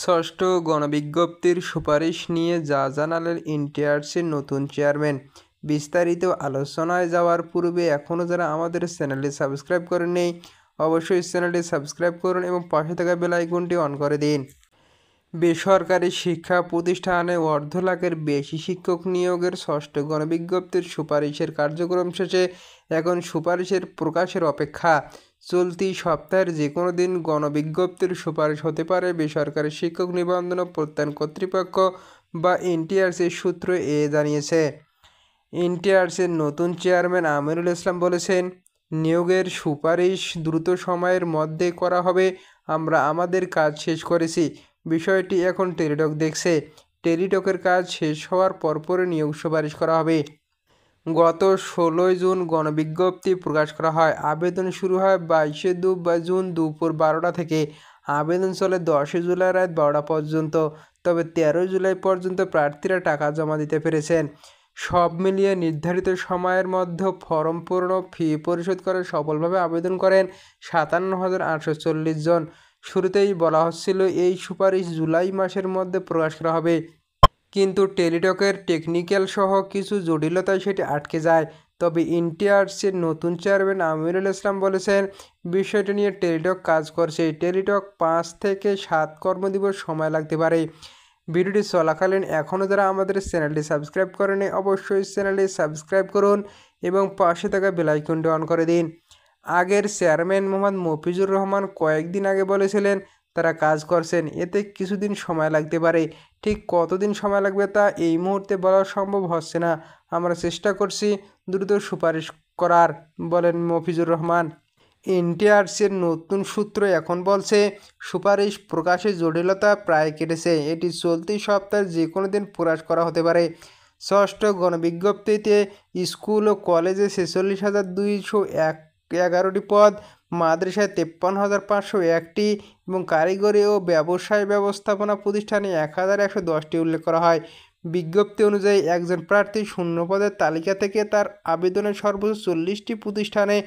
ষষ্ঠ গণবিজ্ঞপ্তির সুপারিশ নিয়ে যা জানালেন এনটিআরসির নতুন চেয়ারম্যান। বিস্তারিত আলোচনায় যাওয়ার পূর্বে এখনও যারা আমাদের চ্যানেলটি সাবস্ক্রাইব করেননি অবশ্যই চ্যানেলটি সাবস্ক্রাইব করুন এবং পাশে থাকা বেল আইকনটি অন করে দিন। বেসরকারি শিক্ষা প্রতিষ্ঠানে অর্ধ লাখের বেশি শিক্ষক নিয়োগের ষষ্ঠ গণবিজ্ঞপ্তির সুপারিশের কার্যক্রম শেষে এখন সুপারিশের প্রকাশের অপেক্ষা। চলতি সপ্তাহের যে কোনো দিন গণবিজ্ঞপ্তির সুপারিশ হতে পারে বেসরকারি শিক্ষক নিবন্ধন ও প্রত্যয়ন কর্তৃপক্ষ বা এনটিআরসির সূত্র জানিয়েছে। এনটিআরসির নতুন চেয়ারম্যান আমিনুল ইসলাম বলেছেন, নিয়োগের সুপারিশ দ্রুত সময়ের মধ্যে করা হবে। আমরা আমাদের কাজ শেষ করেছি, বিষয়টি এখন টেলিটক দেখছে। টেলিটকের কাজ শেষ হওয়ার পরপরই নিয়োগ সুপারিশ করা হবে। গত 16 জুন গণবিজ্ঞপ্তি প্রকাশ করা হয়। আবেদন শুরু হয় 22 জুন দুপুর 12টা থেকে। আবেদন চলে 10 জুলাই রাত 12টা পর্যন্ত। তবে 13 জুলাই পর্যন্ত প্রার্থীরা টাকা জমা দিতে পেরেছেন। সব মিলিয়ে নির্ধারিত সময়ের মধ্যে ফরম পূরণ ও ফি পরিশোধ করে সফলভাবে আবেদন করেন 57,840 জন। শুরুতেই বলা হচ্ছিল এই সুপারিশ জুলাই মাসের মধ্যে প্রকাশ করা হবে, কিন্তু টেলিটকের টেকনিক্যাল সহ কিছু জটিলতায় সেটি আটকে যায়। তবে এনটিআরসির নতুন চেয়ারম্যান আমিনুল ইসলাম বলেছেন, বিষয়টি নিয়ে টেলিটক কাজ করছে। টেলিটক 5 থেকে 7 কর্মদিবস সময় লাগতে পারে। ভিডিওটি চলাকালীন এখনও যারা আমাদের চ্যানেলটি সাবস্ক্রাইব করেনি অবশ্যই চ্যানেলটি সাবস্ক্রাইব করুন এবং পাশে থাকা বেল আইকনটি অন করে দিন। আগের চেয়ারম্যান মোহাম্মদ মফিজুর রহমান কয়েকদিন আগে বলেছিলেন তারা কাজ করছেন, এতে কিছুদিন সময় লাগতে পারে। ঠিক কতদিন সময় লাগবে তা এই মুহূর্তে বলা সম্ভব হচ্ছে না। আমরা চেষ্টা করছি দ্রুত সুপারিশ করার, বলেন মফিজুর রহমান। এনটিআরসির নতুন সূত্র এখন বলছে, সুপারিশ প্রকাশের জটিলতা প্রায় কেটেছে। এটি চলতি সপ্তাহের যে কোনো দিন প্রকাশ করা হতে পারে। ষষ্ঠ গণবিজ্ঞপ্তিতে স্কুল ও কলেজে 46,211টি পদ, মাদ্রাসায় 53,501টি এবং কারিগরি ও ব্যবসায় ব্যবস্থাপনা প্রতিষ্ঠানে 1,110টি উল্লেখ করা হয়। বিজ্ঞপ্তি অনুযায়ী একজন প্রার্থী শূন্য পদের তালিকা থেকে তার আবেদনের সর্বোচ্চ 40টি প্রতিষ্ঠানে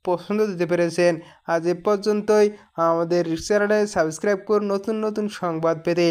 পছন্দ দিতে পেরেছেন। আজ এ পর্যন্তই। আমাদের চ্যানেলে সাবস্ক্রাইব করুন নতুন নতুন সংবাদ পেতে।